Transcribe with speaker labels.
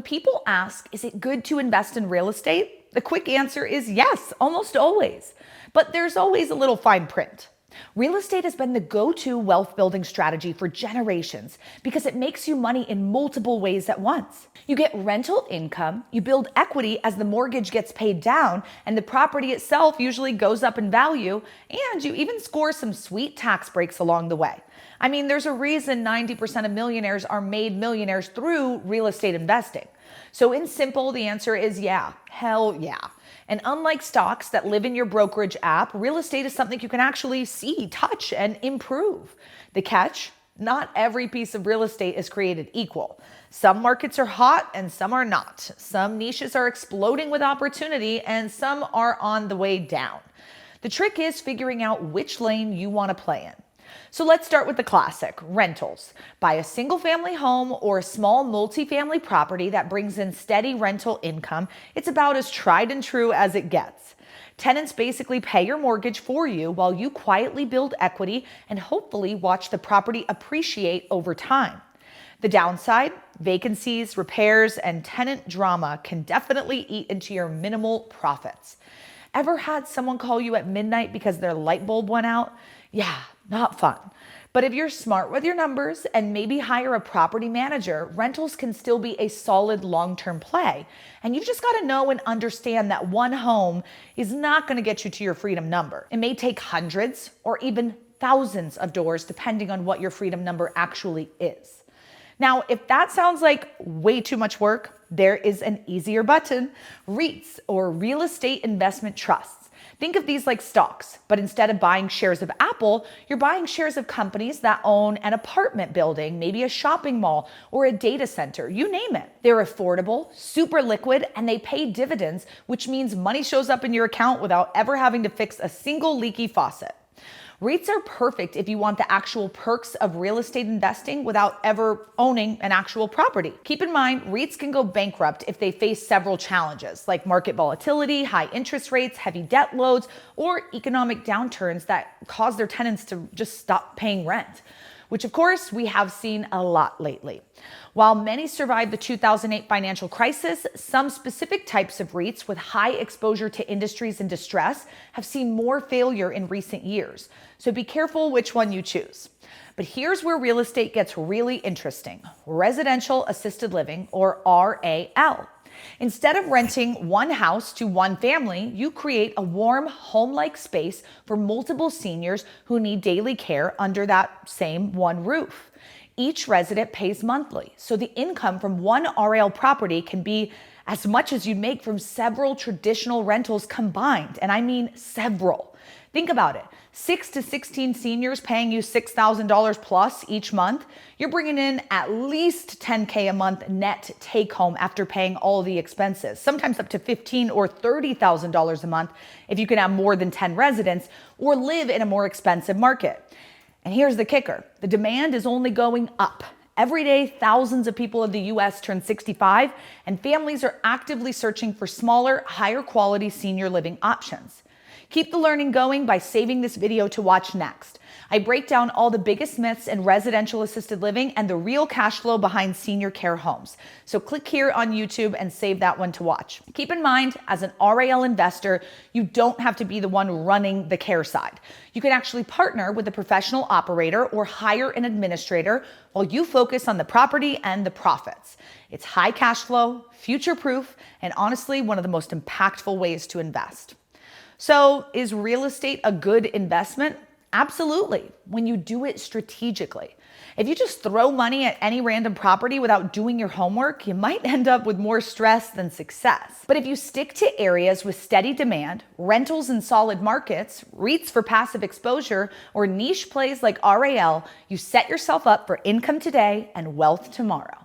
Speaker 1: when people ask, is it good to invest in real estate? The quick answer is yes, almost always. But there's always a little fine print. Real estate has been the go-to wealth building strategy for generations because it makes you money in multiple ways at once. You get rental income, you build equity as the mortgage gets paid down, and the property itself usually goes up in value, and you even score some sweet tax breaks along the way. I mean, there's a reason 90% of millionaires are made millionaires through real estate investing. So in simple, the answer is yeah, hell yeah. And unlike stocks that live in your brokerage app, real estate is something you can actually see, touch, and improve. The catch? Not every piece of real estate is created equal. Some markets are hot and some are not. Some niches are exploding with opportunity and some are on the way down. The trick is figuring out which lane you want to play in. So let's start with the classic, rentals. Buy a single family home or a small multifamily property that brings in steady rental income. It's about as tried and true as it gets. Tenants basically pay your mortgage for you while you quietly build equity and hopefully watch the property appreciate over time. The downside, vacancies, repairs, and tenant drama can definitely eat into your minimal profits. Ever had someone call you at midnight because their light bulb went out? Yeah, not fun. But if you're smart with your numbers and maybe hire a property manager, rentals can still be a solid long-term play. And you've just got to know and understand that one home is not going to get you to your freedom number. It may take hundreds or even thousands of doors depending on what your freedom number actually is. Now, if that sounds like way too much work, there is an easier button: REITs, or real estate investment trusts. Think of these like stocks, but instead of buying shares of Apple, you're buying shares of companies that own an apartment building, maybe a shopping mall or a data center, you name it. They're affordable, super liquid, and they pay dividends, which means money shows up in your account without ever having to fix a single leaky faucet. REITs are perfect if you want the actual perks of real estate investing without ever owning an actual property. Keep in mind, REITs can go bankrupt if they face several challenges like market volatility, high interest rates, heavy debt loads, or economic downturns that cause their tenants to just stop paying rent, which of course we have seen a lot lately. While many survived the 2008 financial crisis, some specific types of REITs with high exposure to industries in distress have seen more failure in recent years. So be careful which one you choose. But here's where real estate gets really interesting: residential assisted living, or RAL. Instead of renting one house to one family, you create a warm, home-like space for multiple seniors who need daily care under that same one roof. Each resident pays monthly, so the income from one RAL property can be as much as you'd make from several traditional rentals combined, and I mean several. Think about it. 6 to 16 seniors paying you $6,000 plus each month. You're bringing in at least $10K a month net take home after paying all the expenses, sometimes up to $15,000 or $30,000 a month if you can have more than 10 residents or live in a more expensive market. And here's the kicker: the demand is only going up. Every day, thousands of people in the US turn 65, and families are actively searching for smaller, higher quality senior living options. Keep the learning going by saving this video to watch next. I break down all the biggest myths in residential assisted living and the real cash flow behind senior care homes. So click here on YouTube and save that one to watch. Keep in mind, as an RAL investor, you don't have to be the one running the care side. You can actually partner with a professional operator or hire an administrator while you focus on the property and the profits. It's high cash flow, future-proof, and honestly, one of the most impactful ways to invest. So is real estate a good investment? Absolutely, when you do it strategically. If you just throw money at any random property without doing your homework, you might end up with more stress than success. But if you stick to areas with steady demand, rentals in solid markets, REITs for passive exposure, or niche plays like RAL, you set yourself up for income today and wealth tomorrow.